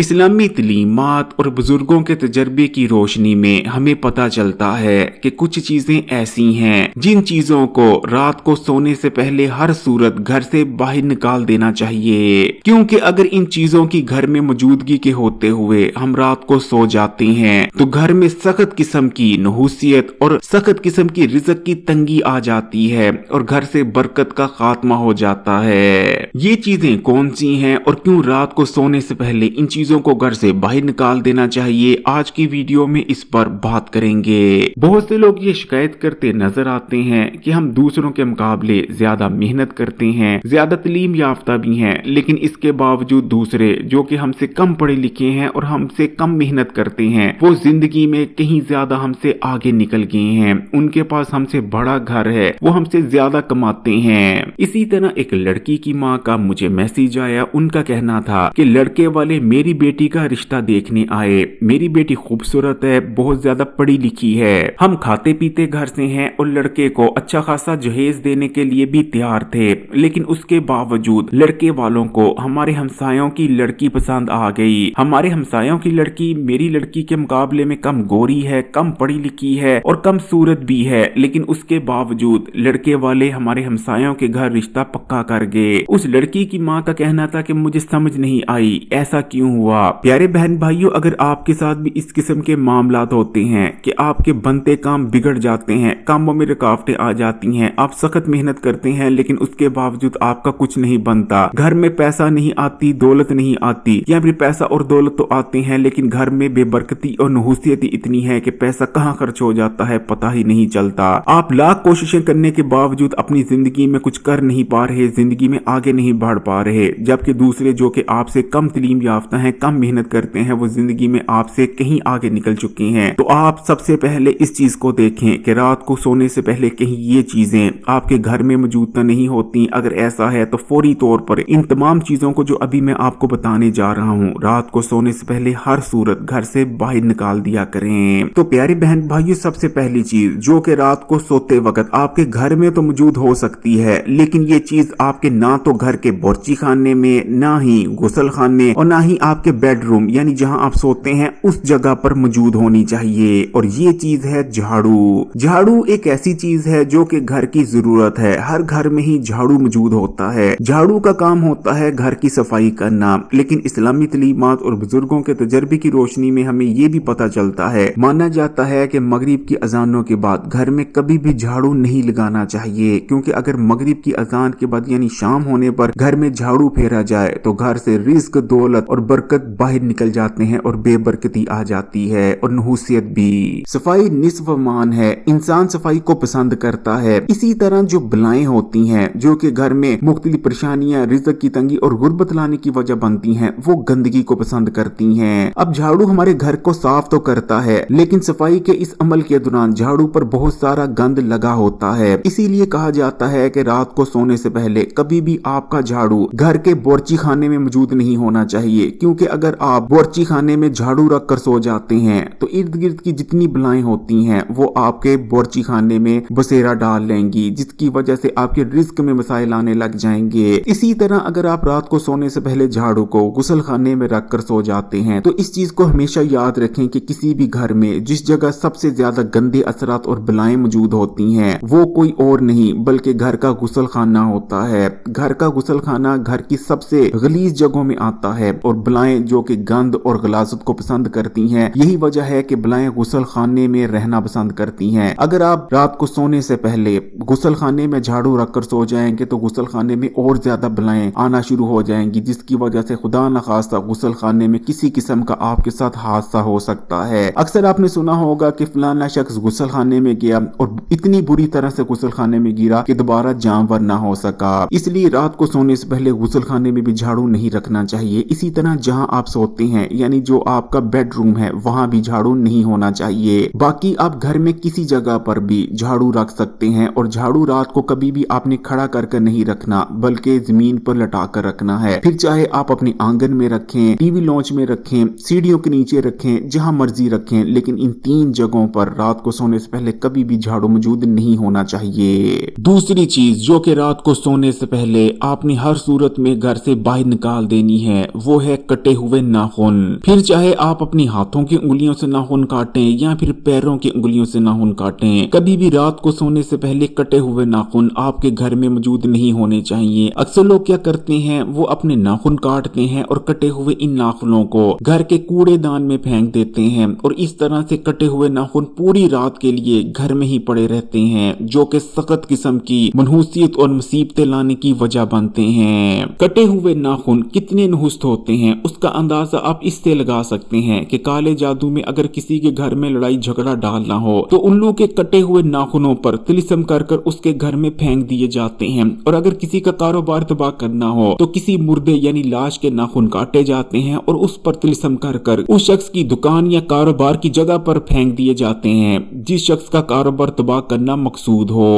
इस्लामी तलीमात और बुजुर्गों के तजर्बे की रोशनी में हमें पता चलता है कि कुछ चीजें ऐसी हैं जिन चीजों को रात को सोने से पहले हर सूरत घर से बाहर निकाल देना चाहिए, क्योंकि अगर इन चीजों की घर में मौजूदगी के होते हुए हम रात को सो जाते हैं तो घर में सख्त किस्म की नहूसियत और सख्त किस्म की रिज़्क की तंगी आ जाती है और घर से बरकत का खात्मा हो जाता है। ये चीजें कौन सी हैं और क्यों रात को सोने से पहले इन चीजों को घर से बाहर निकाल देना चाहिए, आज की वीडियो में इस पर बात करेंगे। बहुत से लोग ये शिकायत करते नजर आते हैं कि हम दूसरों के मुकाबले ज्यादा मेहनत करते हैं, ज्यादा तालीम याफ्ता भी हैं, लेकिन इसके बावजूद दूसरे जो कि हमसे कम पढ़े लिखे हैं और हमसे कम मेहनत करते हैं वो जिंदगी में कहीं ज्यादा हमसे आगे निकल गए हैं। उनके पास हमसे बड़ा घर है, वो हमसे ज्यादा कमाते हैं। इसी तरह एक लड़की की माँ का मुझे मैसेज आया। उनका कहना था कि लड़के वाले मेरी बेटी का रिश्ता देखने आए। मेरी बेटी खूबसूरत है, बहुत ज्यादा पढ़ी लिखी है, हम खाते पीते घर से हैं और लड़के को अच्छा खासा जहेज देने के लिए भी तैयार थे, लेकिन उसके बावजूद लड़के वालों को हमारे हमसायों की लड़की पसंद आ गई। हमारे हमसायों की लड़की मेरी लड़की के मुकाबले में कम गोरी है, कम पढ़ी लिखी है और कम सूरत भी है, लेकिन उसके बावजूद लड़के वाले हमारे हमसायों के घर रिश्ता पक्का कर गए। उस लड़की की माँ का कहना था कि मुझे समझ नहीं आई ऐसा क्यों हुआ। प्यारे बहन भाइयों, अगर आपके साथ भी इस किस्म के मामलात होते हैं कि आपके बनते काम बिगड़ जाते हैं, कामों में रुकावटें आ जाती हैं, आप सख्त मेहनत करते हैं लेकिन उसके बावजूद आपका कुछ नहीं बनता, घर में पैसा नहीं आती, दौलत नहीं आती, या फिर पैसा और दौलत तो आते हैं लेकिन घर में बेबरकती और नहूसियत इतनी है कि पैसा कहाँ खर्च हो जाता है पता ही नहीं चलता। आप लाख कोशिशें करने के बावजूद अपनी जिंदगी में कुछ कर नहीं पा रहे, जिंदगी में आगे नहीं बढ़ पा रहे, जबकि दूसरे जो कि आपसे कम तालीम याफ्ता हैं, कम मेहनत करते हैं, वो जिंदगी में आपसे कहीं आगे निकल चुके हैं। तो आप सबसे पहले इस चीज को देखें कि रात को सोने से पहले कहीं ये चीजें आपके घर में मौजूद तो नहीं होती। अगर ऐसा है तो फौरी तौर पर इन तमाम चीजों को जो अभी मैं आपको बताने जा रहा हूँ रात को सोने से पहले हर सूरत घर से बाहर निकाल दिया करें। तो प्यारी बहन भाइयों, सबसे पहली चीज जो कि रात को सोते वक्त आपके घर में तो मौजूद हो सकती है, लेकिन ये चीज आपके ना तो घर के बोर्ची खाने में, ना ही गुसल खाने और ना ही आपके बेडरूम यानी जहां आप सोते हैं उस जगह पर मौजूद होनी चाहिए। और ये चीज है झाड़ू। झाड़ू एक ऐसी चीज है जो कि घर की जरूरत है, हर घर में ही झाड़ू मौजूद होता है। झाड़ू का काम होता है घर की सफाई करना, लेकिन इस्लामी तलीमात और बुजुर्गों के तजर्बे की रोशनी में हमें ये भी पता चलता है, माना जाता है कि मगरिब की अजानों के बाद घर में कभी भी झाड़ू नहीं लगाना चाहिए, क्योंकि अगर मगरिब की अजान के बाद यानी शाम होने पर घर में झाड़ू फेरा जाए तो घर से रिज्क, दौलत और बरकत बाहर निकल जाते हैं और बेबरकती आ जाती है और नहूसियत भी। सफाई निस्फ मान है, इंसान सफाई को पसंद करता है। इसी तरह जो बलाएं होती हैं जो कि घर में मुख्तलिफ परेशानियां, रिज़्क की तंगी और गुर्बत लाने की वजह बनती हैं, वो गंदगी को पसंद करती हैं। अब झाड़ू हमारे घर को साफ तो करता है, लेकिन सफाई के इस अमल के दौरान झाड़ू पर बहुत सारा गंद लगा होता है। इसीलिए कहा जाता है कि रात को सोने से पहले कभी भी आपका झाड़ू घर के बोर्ची खाने में मौजूद नहीं होना चाहिए, क्योंकि अगर आप बोर्ची खाने में झाड़ू रख कर सो जाते हैं तो इर्द गिर्द की जितनी बलाएं होती हैं वो आपके बोर्ची खाने में बसेरा डाल लेंगी, जिसकी वजह से आपके रिज्क में मसाइल आने लग जाएंगे। इसी तरह अगर आप रात को सोने से पहले झाड़ू को गुसल खाने में रख कर सो जाते हैं तो इस चीज को हमेशा याद रखें कि किसी भी घर में जिस जगह सबसे ज्यादा गंदे असरात और बलाएं मौजूद होती हैं वो कोई और नहीं बल्कि घर का गुसल खाना होता है। घर का गुसल खाना घर की सबसे गलीज जगहों में आता है और बलाएं जो कि गंद और गलाजत को पसंद करती हैं, यही वजह है कि बलाएं गुसल खाने में रहना पसंद करती हैं। अगर आप रात को सोने से पहले गुसल खाने में झाड़ू रखकर सो जाएंगे तो गुसल खाने में और ज्यादा बलाएं आना शुरू हो जाएंगी, जिसकी वजह से खुदा न खास्ता गुसल खाने में किसी किस्म का आपके साथ हादसा हो सकता है। अक्सर आपने सुना होगा कि फलाना शख्स गुसल खाने में गया और इतनी बुरी तरह से गुसल खाने में गिरा कि दोबारा जानवर ना हो सका। इसलिए रात को सोने से पहले गुसल खाने में भी झाड़ू नहीं रखना चाहिए। इसी तरह जहां आप सोते हैं यानी जो आपका बेडरूम है वहां भी झाड़ू नहीं होना चाहिए। बाकी आप घर में किसी जगह पर भी झाड़ू रख सकते हैं और झाड़ू रात को कभी भी आपने खड़ा करके नहीं रखना बल्कि जमीन पर लटा कर रखना है। फिर चाहे आप अपने आंगन में रखें, टीवी लॉन्च में रखें, सीढ़ियों के नीचे रखें, जहां मर्जी रखें, लेकिन इन 3 जगहों पर रात को सोने से पहले कभी भी झाड़ू मौजूद नहीं होना चाहिए। दूसरी चीज जो कि रात को सोने से पहले आपने हर सूरत में घर से बाहर निकाल देनी है वो है कटे हुए नाखून। फिर चाहे आप अपनी हाथों की उंगलियों से नाखून काटें या फिर पैरों की उंगलियों से नाखून काटें, कभी भी रात को सोने से पहले कटे हुए नाखून आपके घर में मौजूद नहीं होने चाहिए। अक्सर लोग क्या करते हैं, वो अपने नाखून काटते हैं और कटे हुए इन नाखूनों को घर के कूड़ेदान में फेंक देते हैं और इस तरह से कटे हुए नाखून पूरी रात के लिए घर में ही पड़े रहते हैं, जो कि सख्त किस्म की मनहूसियत और मुसीबतें लाने की वजह बनते हैं। कटे हुए नाखून कितने नहुस्त होते हैं उसका अंदाजा आप इससे लगा सकते हैं कि काले जादू में अगर किसी के घर में लड़ाई झगड़ा डालना हो तो उल्लू के कटे हुए नाखूनों पर तिलिस्म कर कर उसके घर में फेंक दिए जाते हैं, और अगर किसी का कारोबार तबाह करना हो तो किसी मुर्दे यानी लाश के नाखून काटे जाते हैं और उस पर तिलिस्म कर कर उस शख्स की दुकान या कारोबार की जगह पर फेंक दिए जाते हैं जिस शख्स का कारोबार तबाह करना मकसूद हो।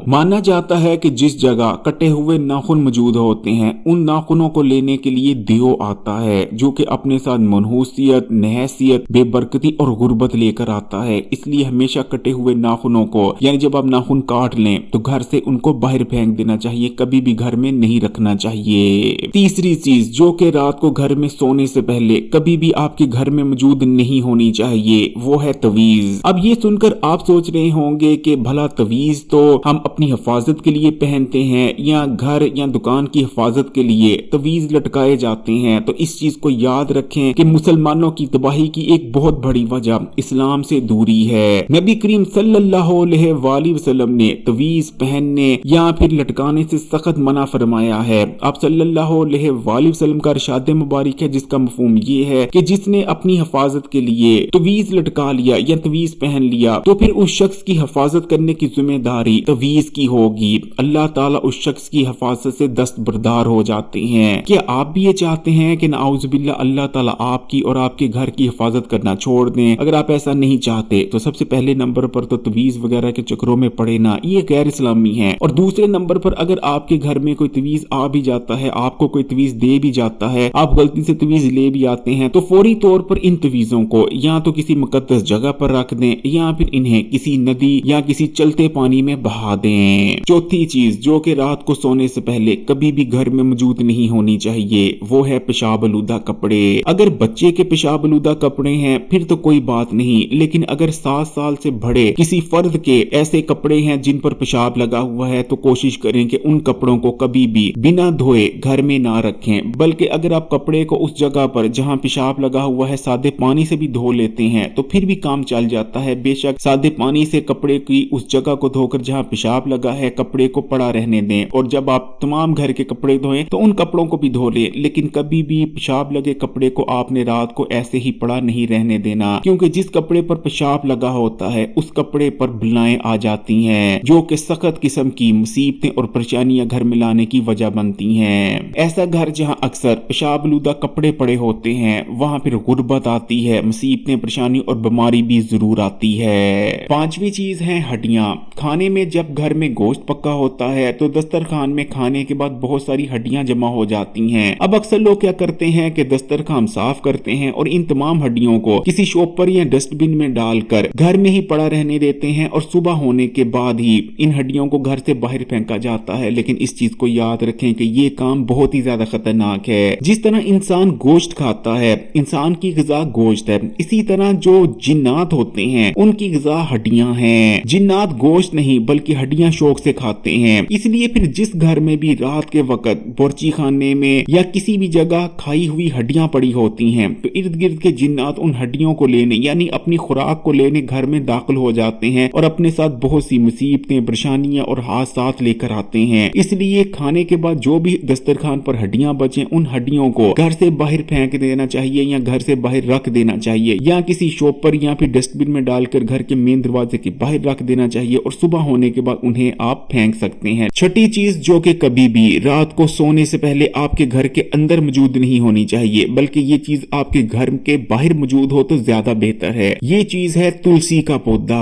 माना जाता है कि जिस जगह कटे हुए नाखून मौजूद होते हैं उन नाखूनों को लेने के लिए दियो आता है, जो कि अपने साथ मनहूसियत, नहसियत, बेबरकती और गुर्बत लेकर आता है। इसलिए हमेशा कटे हुए नाखूनों को यानी जब आप नाखून काट लें तो घर से उनको बाहर फेंक देना चाहिए, कभी भी घर में नहीं रखना चाहिए। तीसरी चीज जो कि रात को घर में सोने से पहले कभी भी आपके घर में मौजूद नहीं होनी चाहिए, वो है तवीज। अब ये सुनकर आप सोच रहे होंगे कि भला तवीज तो हम अपनी हिफाजत के लिए पहनते हैं या घर या दुकान की हिफाजत के लिए तवीज लटकाए जाते हैं, तो इस चीज को याद रखें कि मुसलमानों की तबाही की एक बहुत बड़ी वजह इस्लाम से दूरी है। नबी करीम सल्लल्लाहु अलैहि वसल्लम ने तवीज पहनने या फिर लटकाने से सख्त मना फरमाया है। आप सल्लल्लाहु अलैहि वसल्लम का इरशाद मुबारक है जिसका मफहूम ये है कि जिसने अपनी हिफाजत के लिए तवीज लटका लिया या तवीज पहन लिया तो फिर उस शख्स की हिफाजत करने की जिम्मेदारी तवीज की होगी। अल्लाह ताला उस शख्स की हिफाजत से दस्तबरदार हो जाते हैं। क्या आप भी ये चाहते हैं कि नाउजुबिल्लाह अल्लाह ताला आपकी और आपके घर की हिफाजत करना छोड़ दें? अगर आप ऐसा नहीं चाहते तो सबसे पहले नंबर पर तो तवीज वगैरह के चक्करों में पड़े ना, ये गैर इस्लामी है। और दूसरे नंबर पर अगर आपके घर में कोई तवीज आ भी जाता है, आपको कोई तवीज दे भी जाता है, आप गलती से तवीज ले भी आते हैं, तो फौरी तौर पर इन तवीजों को या तो किसी मुकद्दस जगह पर रख दें या फिर इन्हें किसी नदी या किसी चलते पानी में बहा दें। चौथी चीज जो कि रात को सोने से पहले कभी भी घर में मौजूद नहीं होनी चाहिए, वो है पेशाब आलूदा कपड़े। अगर बच्चे के पेशाब आलूदा कपड़े हैं फिर तो कोई बात नहीं, लेकिन अगर 7 साल से बड़े किसी फर्द के ऐसे कपड़े हैं जिन पर पेशाब लगा हुआ है तो कोशिश करें कि उन कपड़ों को कभी भी बिना धोए घर में ना रखें, बल्कि अगर आप कपड़े को उस जगह पर जहां पेशाब लगा हुआ है सादे पानी से भी धो लेते हैं तो फिर भी काम चल जाता है। बेशक सादे पानी से कपड़े की उस जगह को धोकर जहां पेशाब लगा है कपड़े को पड़ा रहने दें, और जब आप तमाम घर के कपड़े धोएं तो उन कपड़ों को भी धो लें, लेकिन कभी भी पेशाब लगे कपड़े को आपने रात को ऐसे ही पड़ा नहीं रहने देना, क्योंकि जिस कपड़े पर पेशाब लगा होता है उस कपड़े पर बलाएं आ जाती हैं, जो कि सख्त किस्म की मुसीबतें और परेशानियां घर में लाने की वजह बनती हैं। ऐसा घर जहां अक्सर पेशाब आलूदा कपड़े पड़े होते हैं वहां फिर गुर्बत आती है, मुसीबतें, परेशानी और बीमारी भी जरूर आती है। पांचवी चीज है हड्डियां। खाने में जब घर में गोश्त पक्का होता है तो दस्तरखान में खाने के बाद बहुत सारी हड्डियां जमा हो जाती हैं। अब अक्सर लोग क्या करते हैं कि दस्तरखान साफ करते हैं और इन तमाम हड्डियों को किसी शॉपर या डस्टबिन में डालकर घर में ही पड़ा रहने देते हैं और सुबह होने के बाद ही इन हड्डियों को घर से बाहर फेंका जाता है। लेकिन इस चीज को याद रखें कि ये काम बहुत ही ज्यादा खतरनाक है। जिस तरह इंसान गोश्त खाता है, इंसान की ग़िज़ा गोश्त है, इसी तरह जो जिन्नात होते हैं उनकी ग़िज़ा हड्डियां हैं। जिन्नात गोश्त नहीं बल्कि हड्डियां शौक से खाते हैं। इसलिए फिर जिस घर में भी रात के वक्त बोर्ची खाने में या किसी भी जगह खाई हुई हड्डियां पड़ी होती हैं तो इर्द गिर्द के जिन्नात उन हड्डियों को लेने यानी अपनी खुराक को लेने घर में दाखिल हो जाते हैं और अपने साथ बहुत सी मुसीबतें, परेशानियां और हादसात लेकर आते हैं। इसलिए खाने के बाद जो भी दस्तरखान पर हड्डियां बचे उन हड्डियों को घर से बाहर फेंक देना चाहिए या घर से बाहर रख देना चाहिए या किसी शॉप पर या फिर डस्टबिन में डालकर घर के मेन दरवाजे के बाहर रख देना चाहिए और सुबह होने के बाद उन्हें आप फेंक सकते हैं। छठी चीज जो कि कभी भी रात को सोने से पहले आपके घर के अंदर मौजूद नहीं होनी चाहिए बल्कि ये चीज आपके घर के बाहर मौजूद हो तो ज्यादा बेहतर है। ये चीज है तुलसी का पौधा।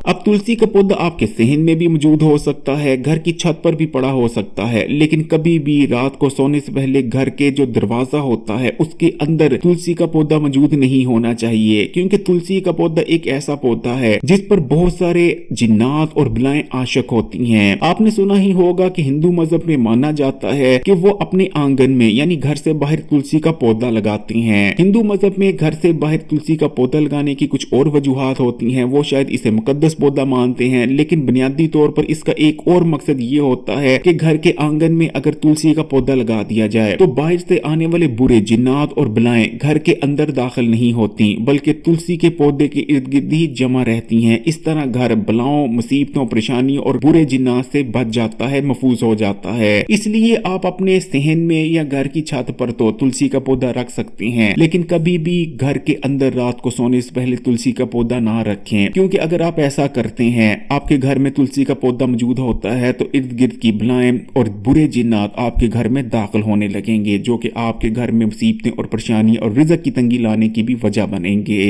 अब तुलसी का पौधा आपके सहन में भी मौजूद हो सकता है, घर की छत पर भी पड़ा हो सकता है, लेकिन कभी भी रात को सोने से पहले घर के जो दरवाजा होता है उसके अंदर तुलसी का पौधा मौजूद नहीं होना चाहिए, क्योंकि तुलसी का पौधा एक ऐसा पौधा है जिस पर बहुत सारे जिन्नात और बलाएं आशिक होती हैं। आपने सुना ही होगा कि हिंदू मजहब में माना जाता है कि वो अपने आंगन में यानी घर से बाहर तुलसी का पौधा लगाते हैं। हिंदू मजहब में घर से बाहर तुलसी का पौधा लगाने की कुछ और वजूहात होती हैं। वो शायद इसे मुकद्दस पौधा मानते हैं, लेकिन बुनियादी तौर पर इसका एक और मकसद ये होता है कि घर के आंगन में अगर तुलसी का पौधा लगा दिया जाए तो बाहर से आने वाले बुरे जिन्नात और बलाएं घर के अंदर दाखिल नहीं होती, बल्कि तुलसी के पौधे के इर्द गिर्द ही जमा रहती हैं। इस तरह घर बलाओं, मुसीबतों, परेशानियों और बुरे जिन्नात से बच जाता है, महफूज हो जाता है। इसलिए आप अपने सहन में या घर की छत पर तो तुलसी का पौधा रख सकते हैं, लेकिन कभी भी घर के अंदर रात को सोने से पहले तुलसी का पौधा ना रखें, क्योंकि अगर आप ऐसा करते हैं, आपके घर में तुलसी का पौधा मौजूद होता है तो इर्द गिर्द की बलाएं और बुरे जिन्नात आपके घर में दाखिल होने लगेंगे, जो कि आपके घर में मुसीबतें और परेशानी और रिज़्क की तंगी लाने की भी वजह बनेंगे।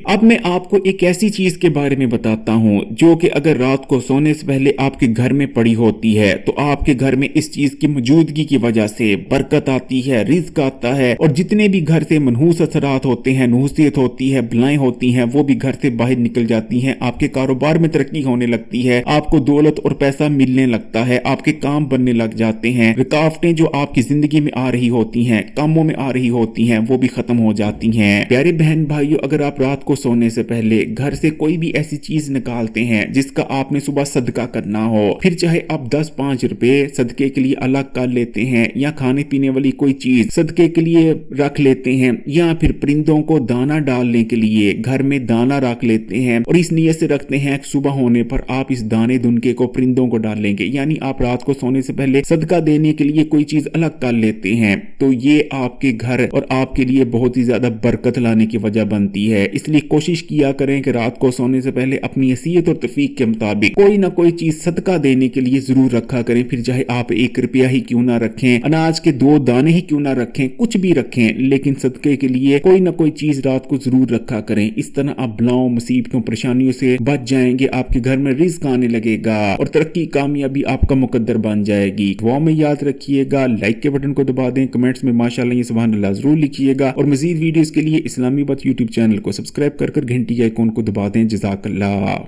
अब मैं आपको एक ऐसी चीज के बारे में बताता हूं जो कि अगर रात को सोने से पहले आपके घर में पड़ी होती है तो आपके घर में इस चीज की मौजूदगी की वजह से बरकत आती है, रिज़्क आता है, और जितने भी घर से मनहूस असरात होते हैं, नहुसियत होती है, बलाएं होती हैं, वो भी घर से बाहर निकल जाती हैं। आपके कारोबार में तरक्की होने लगती है, आपको दौलत और पैसा मिलने लगता है, आपके काम बनने लग जाते हैं। रुकावटें जो आपकी जिंदगी में आ रही होती हैं, कामों में आ रही होती हैं, वो भी खत्म हो जाती हैं। प्यारे बहन भाइयों, अगर आप रात को सोने से पहले घर से कोई भी ऐसी चीज निकालते हैं जिसका आपने सुबह सदका करना हो, फिर चाहे आप 10-5 रुपए सदके के लिए अलग कर लेते हैं, या खाने पीने वाली कोई चीज सदके के लिए रख लेते हैं, या फिर परिंदों को दाना डालने के लिए घर में दाना रख लेते हैं और इस नियत से रखते हैं कि सुबह होने पर आप इस दाने दुनके को परिंदों को डालेंगे, यानी आप रात को सोने से पहले सदका देने के लिए कोई चीज अलग कर लेते हैं, तो ये आपके घर और आपके लिए बहुत ही ज्यादा बरकत लाने की वजह बनती है। इसलिए कोशिश किया करें कि रात को सोने से पहले अपनी हैसियत और तौफीक के मुताबिक कोई ना कोई चीज सदका देने के लिए जरूर रखा करें। फिर चाहे आप 1 रुपया ही क्यों ना रखें, अनाज के 2 दाने ही क्यों ना रखें, कुछ भी रखें, लेकिन सदके के लिए कोई ना कोई चीज रात को जरूर रखा करें। इस तरह आप बलाओं, मुसीबतों, परेशानियों से बच जाएंगे, आपके घर में रिज़्क आने लगेगा और तरक्की, कामयाबी आपका मुकद्दर बन जाएगी। दुआ में याद रखिएगा, लाइक के बटन को दबा दें, कमेंट्स में माशाअल्लाह या सुभान अल्लाह जरूर लिखिएगा, और मजीद वीडियोस के लिए इस्लामी बात यूट्यूब चैनल को सब्सक्राइब कर घंटी के आइकॉन को दबा दें। जज़ाकल्लाह।